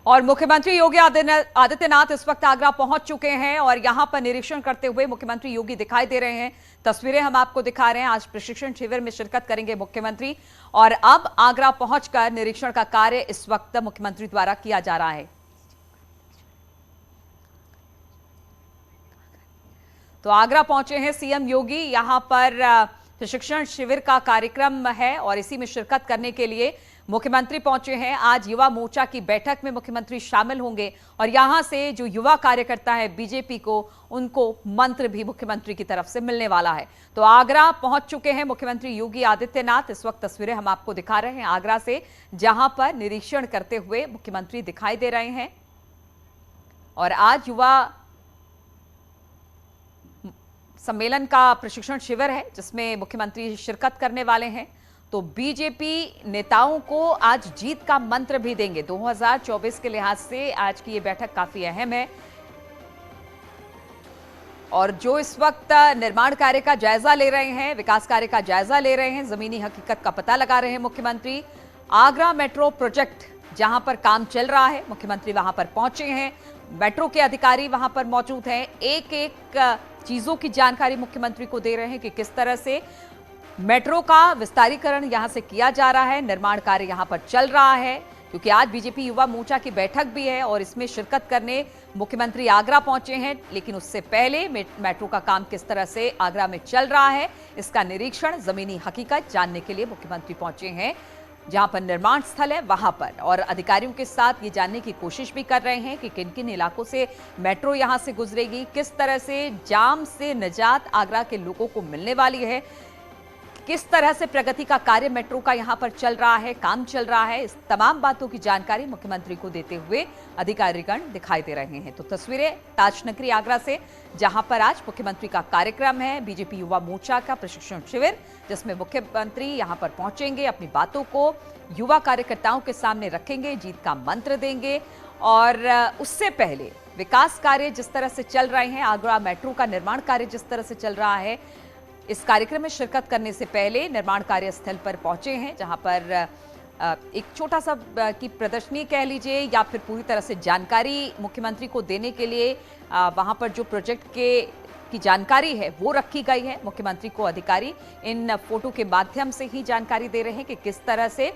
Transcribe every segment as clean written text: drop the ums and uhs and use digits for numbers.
और मुख्यमंत्री योगी आदित्यनाथ इस वक्त आगरा पहुंच चुके हैं और यहां पर निरीक्षण करते हुए मुख्यमंत्री योगी दिखाई दे रहे हैं। तस्वीरें हम आपको दिखा रहे हैं। आज प्रशिक्षण शिविर में शिरकत करेंगे मुख्यमंत्री और अब आगरा पहुंचकर निरीक्षण का कार्य इस वक्त मुख्यमंत्री द्वारा किया जा रहा है। तो आगरा पहुंचे हैं सीएम योगी। यहां पर प्रशिक्षण शिविर का कार्यक्रम है और इसी में शिरकत करने के लिए मुख्यमंत्री पहुंचे हैं। आज युवा मोर्चा की बैठक में मुख्यमंत्री शामिल होंगे और यहां से जो युवा कार्यकर्ता है बीजेपी को, उनको मंत्र भी मुख्यमंत्री की तरफ से मिलने वाला है। तो आगरा पहुंच चुके हैं मुख्यमंत्री योगी आदित्यनाथ। इस वक्त तस्वीरें हम आपको दिखा रहे हैं आगरा से, जहां पर निरीक्षण करते हुए मुख्यमंत्री दिखाई दे रहे हैं। और आज युवा सम्मेलन का प्रशिक्षण शिविर है जिसमें मुख्यमंत्री शिरकत करने वाले हैं। तो बीजेपी नेताओं को आज जीत का मंत्र भी देंगे। 2024 के लिहाज से आज की ये बैठक काफी अहम है और जो इस वक्त निर्माण कार्य का जायजा ले रहे हैं, विकास कार्य का जायजा ले रहे हैं, जमीनी हकीकत का पता लगा रहे हैं मुख्यमंत्री। आगरा मेट्रो प्रोजेक्ट जहां पर काम चल रहा है, मुख्यमंत्री वहां पर पहुंचे हैं। मेट्रो के अधिकारी वहां पर मौजूद हैं। एक एक चीजों की जानकारी मुख्यमंत्री को दे रहे हैं कि किस तरह से मेट्रो का विस्तारीकरण यहां से किया जा रहा है, निर्माण कार्य यहां पर चल रहा है। क्योंकि आज बीजेपी युवा मोर्चा की बैठक भी है और इसमें शिरकत करने मुख्यमंत्री आगरा पहुंचे हैं। लेकिन उससे पहले मेट्रो का काम किस तरह से आगरा में चल रहा है, इसका निरीक्षण, जमीनी हकीकत जानने के लिए मुख्यमंत्री पहुंचे हैं जहां पर निर्माण स्थल है वहां पर, और अधिकारियों के साथ ये जानने की कोशिश भी कर रहे हैं कि किन किन इलाकों से मेट्रो यहां से गुजरेगी, किस तरह से जाम से निजात आगरा के लोगों को मिलने वाली है, किस तरह से प्रगति का कार्य मेट्रो का यहां पर चल रहा है, काम चल रहा है। इस तमाम बातों की जानकारी मुख्यमंत्री को देते हुए अधिकारीगण दिखाई दे रहे हैं। तो तस्वीरें ताजनगरी आगरा से, जहां पर आज मुख्यमंत्री का कार्यक्रम है, बीजेपी युवा मोर्चा का प्रशिक्षण शिविर, जिसमें मुख्यमंत्री यहां पर पहुंचेंगे, अपनी बातों को युवा कार्यकर्ताओं के सामने रखेंगे, जीत का मंत्र देंगे। और उससे पहले विकास कार्य जिस तरह से चल रहे हैं, आगरा मेट्रो का निर्माण कार्य जिस तरह से चल रहा है, इस कार्यक्रम में शिरकत करने से पहले निर्माण कार्य स्थल पर पहुंचे हैं, जहां पर एक छोटा सा की प्रदर्शनी कह लीजिए या फिर पूरी तरह से जानकारी मुख्यमंत्री को देने के लिए वहां पर जो प्रोजेक्ट की जानकारी है वो रखी गई है। मुख्यमंत्री को अधिकारी इन फोटो के माध्यम से ही जानकारी दे रहे हैं कि किस तरह से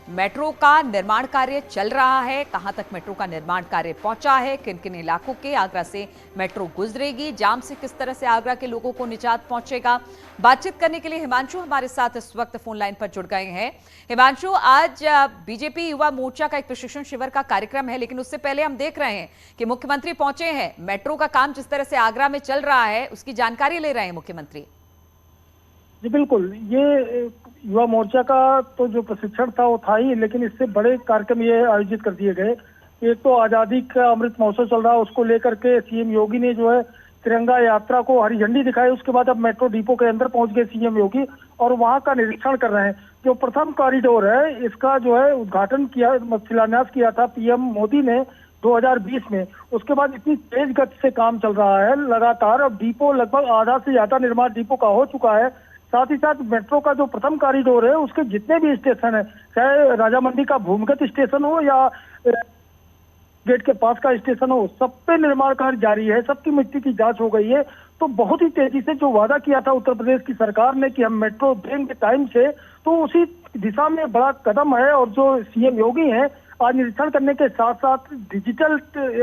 मेट्रो का निर्माण कार्य चल रहा है, कहां तक मेट्रो का निर्माण कार्य पहुंचा है, किन किन इलाकों के आगरा से मेट्रो गुजरेगी, जाम से किस तरह से आगरा के लोगों को निजात पहुंचेगा। बातचीत करने के लिए हिमांशु हमारे साथ इस वक्त फोन लाइन पर जुड़ गए हैं। हिमांशु, आज बीजेपी युवा मोर्चा का एक प्रशिक्षण शिविर का कार्यक्रम है, लेकिन उससे पहले हम देख रहे हैं कि मुख्यमंत्री पहुंचे हैं, मेट्रो का काम जिस तरह से आगरा में चल रहा है उसकी जानकारी ले रहे हैं मुख्यमंत्री। जी बिल्कुल, ये युवा मोर्चा का तो जो प्रशिक्षण था वो था ही, लेकिन इससे बड़े कार्यक्रम ये आयोजित कर दिए गए। एक तो आजादी का अमृत महोत्सव चल रहा है, उसको लेकर के सीएम योगी ने जो है तिरंगा यात्रा को हरी झंडी दिखाई। उसके बाद अब मेट्रो डिपो के अंदर पहुंच गए सीएम योगी और वहां का निरीक्षण कर रहे हैं। जो प्रथम कॉरिडोर है, इसका जो है उद्घाटन किया, शिलान्यास किया था पीएम मोदी ने 2020 में। उसके बाद इतनी तेज गति से काम चल रहा है लगातार। अब डिपो लगभग आधा से ज्यादा निर्माण डिपो का हो चुका है। साथ ही साथ मेट्रो का जो प्रथम कॉरिडोर है उसके जितने भी स्टेशन है, चाहे राजा मंडी का भूमिगत स्टेशन हो या गेट के पास का स्टेशन हो, सब पे निर्माण कार्य जारी है। सबकी मिट्टी की जांच हो गई है। तो बहुत ही तेजी से जो वादा किया था उत्तर प्रदेश की सरकार ने कि हम मेट्रो देंगे टाइम से, तो उसी दिशा में बड़ा कदम है। और जो सीएम योगी हैं, आज निरीक्षण करने के साथ साथ डिजिटल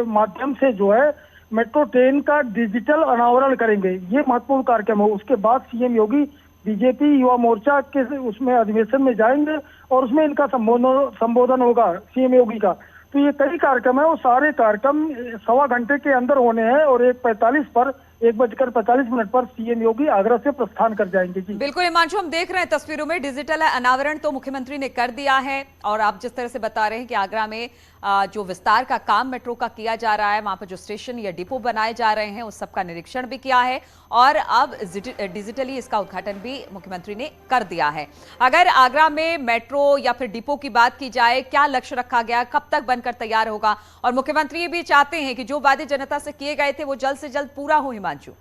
माध्यम से जो है मेट्रो ट्रेन का डिजिटल अनावरण करेंगे। ये महत्वपूर्ण कार्यक्रम है। उसके बाद सीएम योगी बीजेपी युवा मोर्चा के उसमें अधिवेशन में जाएंगे और उसमें इनका संबोधन होगा सीएम योगी का। तो ये कई कार्यक्रम है, वो सारे कार्यक्रम 1.25 घंटे के अंदर होने हैं और 1:45 पर सीएम योगी आगरा से प्रस्थान कर जाएंगे। जी बिल्कुल हिमांशु, हम देख रहे हैं तस्वीरों में डिजिटल अनावरण तो मुख्यमंत्री ने कर दिया है और आप जिस तरह से बता रहे हैं कि आगरा में जो विस्तार का काम मेट्रो का किया जा रहा है, वहां पर जो स्टेशन या डिपो बनाए जा रहे हैं उस सब का निरीक्षण भी किया है और अब डिजिटली इसका उद्घाटन भी मुख्यमंत्री ने कर दिया है। अगर आगरा में मेट्रो या फिर डिपो की बात की जाए, क्या लक्ष्य रखा गया, कब तक बनकर तैयार होगा? और मुख्यमंत्री ये भी चाहते हैं कि जो वादे जनता से किए गए थे वो जल्द से जल्द पूरा हो। हिमांशु,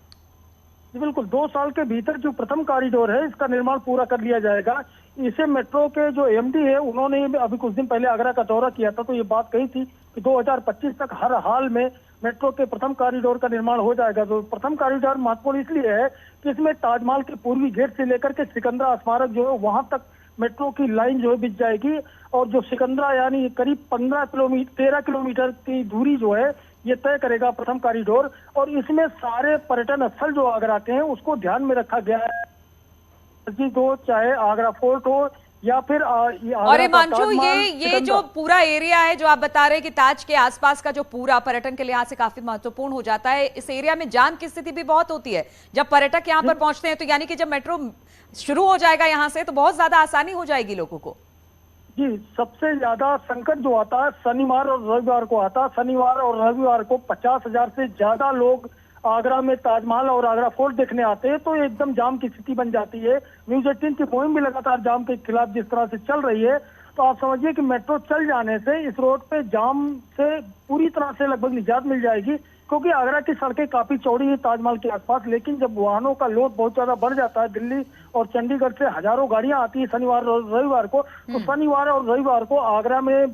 जी बिल्कुल, 2 साल के भीतर जो प्रथम कॉरिडोर है इसका निर्माण पूरा कर लिया जाएगा। इसे मेट्रो के जो एमडी है उन्होंने अभी कुछ दिन पहले आगरा का दौरा किया था, तो ये बात कही थी कि 2025 तक हर हाल में मेट्रो के प्रथम कॉरिडोर का निर्माण हो जाएगा। तो प्रथम कॉरिडोर महत्वपूर्ण इसलिए है कि इसमें ताजमहल के पूर्वी गेट से लेकर के सिकंदरा स्मारक जो है वहां तक मेट्रो की लाइन जो है बिछ जाएगी, और जो सिकंदरा यानी करीब 13 किलोमीटर की दूरी जो है ये तय करेगा प्रथम कॉरिडोर। और इसमें सारे पर्यटन स्थल जो आगरा के हैं उसको ध्यान में रखा गया है, मस्जिद हो चाहे आगरा फोर्ट हो या फिर और हिमांशु, ये जो पूरा एरिया है जो आप बता रहे हैं कि ताज के आसपास का जो पूरा पर्यटन के लिहाज से काफी महत्वपूर्ण हो जाता है, इस एरिया में जाम की स्थिति भी बहुत होती है जब पर्यटक यहाँ पर पहुंचते हैं। तो यानी कि जब मेट्रो शुरू हो जाएगा यहाँ से तो बहुत ज्यादा आसानी हो जाएगी लोगों को। जी, सबसे ज्यादा संकट जो आता है शनिवार और रविवार को आता है। शनिवार और रविवार को 50,000 से ज्यादा लोग आगरा में ताजमहल और आगरा फोर्ट देखने आते हैं, तो एकदम जाम की स्थिति बन जाती है। न्यूज 18 की मुहिम भी लगातार जाम के खिलाफ जिस तरह से चल रही है, तो आप समझिए कि मेट्रो चल जाने से इस रोड पे जाम से पूरी तरह से लगभग निजात मिल जाएगी, क्योंकि आगरा की सड़कें काफी चौड़ी है ताजमहल के आसपास। लेकिन जब वाहनों का लोड बहुत ज्यादा बढ़ जाता है, दिल्ली और चंडीगढ़ से हजारों गाड़ियां आती है शनिवार और रविवार को, तो शनिवार और रविवार को आगरा में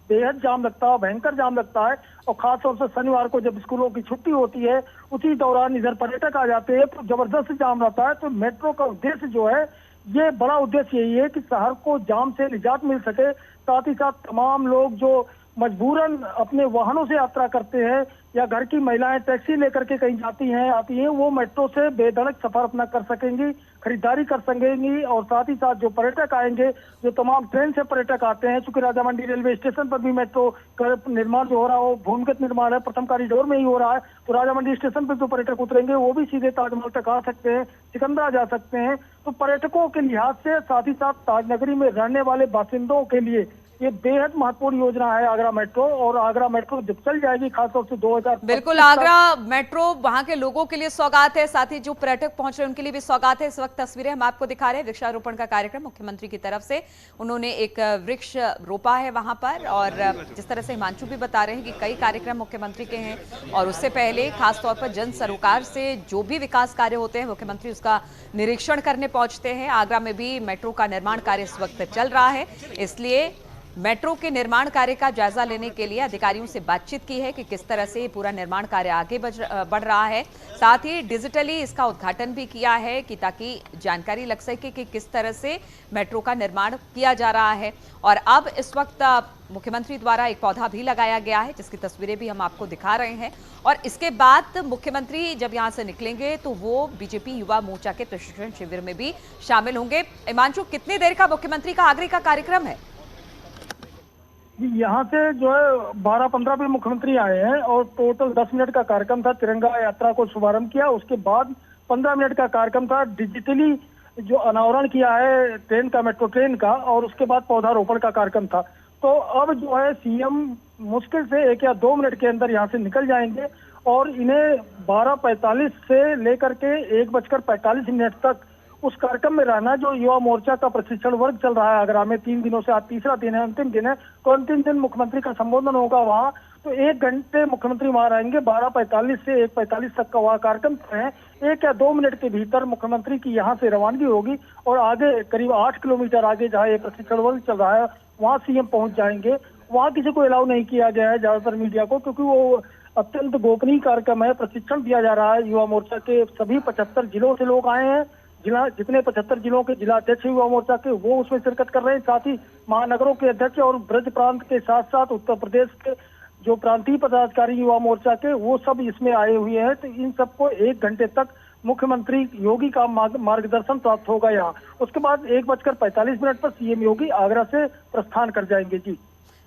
बेहद जाम लगता है, भयंकर जाम लगता है। और खासतौर से शनिवार को जब स्कूलों की छुट्टी होती है उसी दौरान इधर पर्यटक आ जाते हैं, तो जबरदस्त जाम रहता है। तो मेट्रो का उद्देश्य जो है, ये बड़ा उद्देश्य यही है कि शहर को जाम से निजात मिल सके। साथ ही साथ तमाम लोग जो मजबूरन अपने वाहनों से यात्रा करते हैं या घर की महिलाएं टैक्सी लेकर के कहीं जाती हैं आती हैं, वो मेट्रो से बेधड़क सफर अपना कर सकेंगी, खरीदारी कर सकेंगी। और साथ ही साथ जो पर्यटक आएंगे, जो तमाम ट्रेन से पर्यटक आते हैं, चूंकि राजामंडी रेलवे स्टेशन पर भी मेट्रो का निर्माण जो हो रहा है वो भूमिगत निर्माण है, प्रथम कॉरिडोर में ही हो रहा है, तो राजामंडी स्टेशन पर जो पर्यटक उतरेंगे वो भी सीधे ताजमहल तक आ सकते हैं, सिकंदरा जा सकते हैं। तो पर्यटकों के लिहाज से, साथ ही साथ ताजनगरी में रहने वाले बासिंदों के लिए ये बेहद महत्वपूर्ण योजना है आगरा मेट्रो। और आगरा मेट्रो जब चल जाएगी खासतौर से 2000 बिल्कुल आगरा मेट्रो वहां के लोगों के लिए सौगात है, साथ ही जो पर्यटक पहुंच रहे हैं उनके लिए भी सौगात है। इस वक्त तस्वीरें हम आपको दिखा रहे हैं वृक्षारोपण का कार्यक्रम मुख्यमंत्री की तरफ से, उन्होंने एक वृक्ष रोपा है वहां पर। और जिस तरह से हिमांशु भी बता रहे हैं कि कई कार्यक्रम मुख्यमंत्री के हैं, और उससे पहले खासतौर पर जन सरोकार से जो भी विकास कार्य होते हैं मुख्यमंत्री उसका निरीक्षण करने पहुंचते हैं। आगरा में भी मेट्रो का निर्माण कार्य इस वक्त चल रहा है, इसलिए मेट्रो के निर्माण कार्य का जायजा लेने के लिए अधिकारियों से बातचीत की है कि किस तरह से पूरा निर्माण कार्य आगे बढ़ रहा है। साथ ही डिजिटली इसका उद्घाटन भी किया है कि ताकि जानकारी लग सके कि किस तरह से मेट्रो का निर्माण किया जा रहा है। और अब इस वक्त मुख्यमंत्री द्वारा एक पौधा भी लगाया गया है जिसकी तस्वीरें भी हम आपको दिखा रहे हैं। और इसके बाद मुख्यमंत्री जब यहाँ से निकलेंगे तो वो बीजेपी युवा मोर्चा के प्रशिक्षण शिविर में भी शामिल होंगे। हिमांशु, कितनी देर का मुख्यमंत्री का आगरे का कार्यक्रम है? यहाँ से जो है 12-15 पे मुख्यमंत्री आए हैं और टोटल 10 मिनट का कार्यक्रम था। तिरंगा यात्रा को शुभारंभ किया, उसके बाद 15 मिनट का कार्यक्रम था, डिजिटली जो अनावरण किया है ट्रेन का, मेट्रो ट्रेन का, और उसके बाद पौधारोपण का कार्यक्रम था। तो अब जो है सीएम मुश्किल से 1 या 2 मिनट के अंदर यहाँ से निकल जाएंगे और इन्हें 12:45 से लेकर के 1:45 तक उस कार्यक्रम में रहना। जो युवा मोर्चा का प्रशिक्षण वर्ग चल रहा है आगरा में 3 दिनों से, आज तीसरा दिन है, अंतिम दिन है, तो अंतिम दिन मुख्यमंत्री का संबोधन होगा वहाँ। तो 1 घंटे मुख्यमंत्री वहाँ रहेंगे, 12:45 से 1:45 तक का वहाँ कार्यक्रम है। 1 या 2 मिनट के भीतर मुख्यमंत्री की यहाँ से रवानगी होगी और आगे करीब 8 किलोमीटर आगे जहाँ ये प्रशिक्षण वर्ग चल रहा है वहाँ सीएम पहुंच जाएंगे। वहाँ किसी को अलाउ नहीं किया गया है ज्यादातर मीडिया को, क्योंकि वो अत्यंत गोपनीय कार्यक्रम है। प्रशिक्षण दिया जा रहा है, युवा मोर्चा के सभी 75 जिलों से लोग आए हैं, जितने 75 जिलों के जिला अध्यक्ष युवा मोर्चा के वो उसमें शिरकत कर रहे हैं। साथ ही महानगरों के अध्यक्ष और ब्रज प्रांत के साथ साथ उत्तर प्रदेश के जो प्रांतीय पदाधिकारी युवा मोर्चा के वो सब इसमें आए हुए हैं। तो इन सबको 1 घंटे तक मुख्यमंत्री योगी का मार्गदर्शन प्राप्त होगा यहाँ। उसके बाद 1:45 पर सीएम योगी आगरा से प्रस्थान कर जाएंगे। जी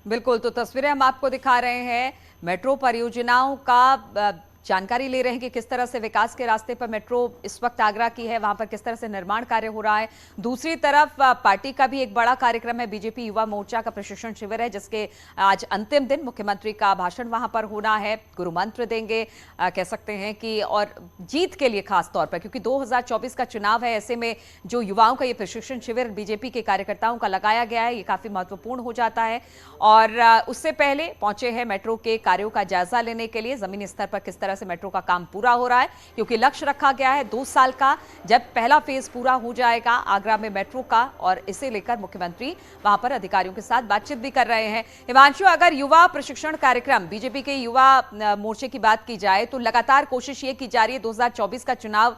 बिल्कुल, तो तस्वीरें हम आपको दिखा रहे हैं मेट्रो परियोजनाओं का, जानकारी ले रहे हैं कि किस तरह से विकास के रास्ते पर मेट्रो इस वक्त आगरा की है, वहां पर किस तरह से निर्माण कार्य हो रहा है। दूसरी तरफ पार्टी का भी एक बड़ा कार्यक्रम है, बीजेपी युवा मोर्चा का प्रशिक्षण शिविर है जिसके आज अंतिम दिन मुख्यमंत्री का भाषण वहां पर होना है, गुरु मंत्र देंगे कह सकते हैं कि, और जीत के लिए खास तौर पर, क्योंकि 2024 का चुनाव है, ऐसे में जो युवाओं का ये प्रशिक्षण शिविर बीजेपी के कार्यकर्ताओं का लगाया गया है ये काफी महत्वपूर्ण हो जाता है। और उससे पहले पहुंचे हैं मेट्रो के कार्यों का जायजा लेने के लिए, जमीनी स्तर पर किस तरह तरह से मेट्रो का काम पूरा हो रहा है, क्योंकि लक्ष्य रखा गया है 2 साल का, जब पहला फेज पूरा हो जाएगा आगरा में मेट्रो का, और इसे लेकर मुख्यमंत्री वहां पर अधिकारियों के साथ बातचीत भी कर रहे हैं। हिमांशु, अगर युवा प्रशिक्षण कार्यक्रम, बीजेपी के युवा मोर्चे की बात की जाए तो लगातार कोशिश ये की जा रही है, 2024 का चुनाव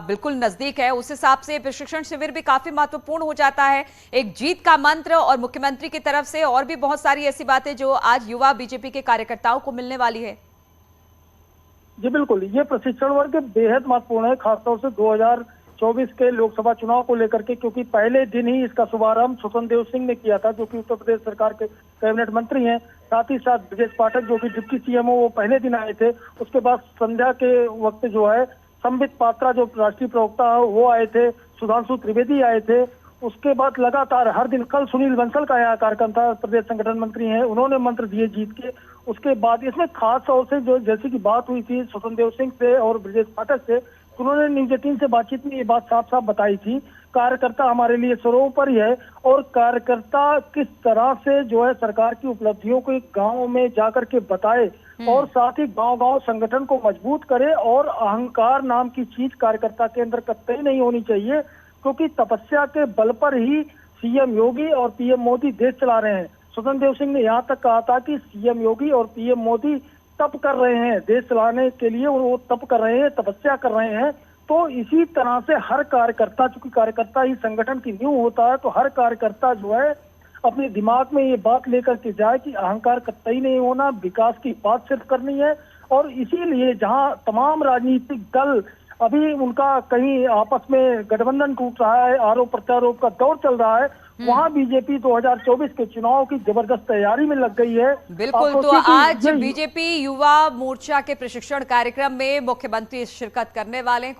बिल्कुल नजदीक है, उस हिसाब से प्रशिक्षण शिविर भी काफी महत्वपूर्ण हो जाता है, एक जीत का मंत्र, और मुख्यमंत्री की तरफ से और भी बहुत सारी ऐसी बातें जो आज युवा बीजेपी के कार्यकर्ताओं को मिलने वाली है। जी बिल्कुल, ये प्रशिक्षण वर्ग बेहद महत्वपूर्ण है, खासतौर से 2024 के लोकसभा चुनाव को लेकर के, क्योंकि पहले दिन ही इसका शुभारंभ स्वतंत्र देव सिंह ने किया था, जो कि उत्तर प्रदेश सरकार के कैबिनेट मंत्री हैं। साथ ही साथ ब्रजेश पाठक, जो कि डिप्टी सीएम हो, वो पहले दिन आए थे। उसके बाद संध्या के वक्त जो है संबित पात्रा, जो राष्ट्रीय प्रवक्ता है, वो आए थे, सुधांशु त्रिवेदी आए थे। उसके बाद लगातार हर दिन, कल सुनील बंसल का यहाँ कार्यक्रम था, प्रदेश संगठन मंत्री हैं, उन्होंने मंत्र दिए जीत के। उसके बाद इसमें खास तौर से जो जैसे की बात हुई थी स्वतंत्र देव सिंह से और ब्रजेश पाठक से, उन्होंने न्यूज 18 से बातचीत में ये बात साफ साफ बताई थी, कार्यकर्ता हमारे लिए सर्वोपरि है, और कार्यकर्ता किस तरह से जो है सरकार की उपलब्धियों को गाँव में जाकर के बताए, और साथ ही गांव-गांव संगठन को मजबूत करे, और अहंकार नाम की चीज कार्यकर्ता के अंदर कतई नहीं होनी चाहिए, क्योंकि तपस्या के बल पर ही सीएम योगी और पीएम मोदी देश चला रहे हैं। स्वतंत्र देव सिंह ने यहाँ तक कहा था कि सीएम योगी और पीएम मोदी तप कर रहे हैं देश चलाने के लिए, वो तप कर रहे हैं, तपस्या कर रहे हैं। तो इसी तरह से हर कार्यकर्ता, चूंकि कार्यकर्ता ही संगठन की नींव होता है, तो हर कार्यकर्ता जो है अपने दिमाग में ये बात लेकर के जाए कि अहंकार कतई नहीं होना, विकास की बात सिर्फ करनी है। और इसीलिए जहां तमाम राजनीतिक दल अभी उनका कहीं आपस में गठबंधन टूट रहा है, आरोप प्रत्यारोप का दौर चल रहा है, वहां बीजेपी 2024 के चुनाव की जबरदस्त तैयारी में लग गई है। बिल्कुल, तो आज बीजेपी युवा मोर्चा के प्रशिक्षण कार्यक्रम में मुख्यमंत्री शिरकत करने वाले हैं।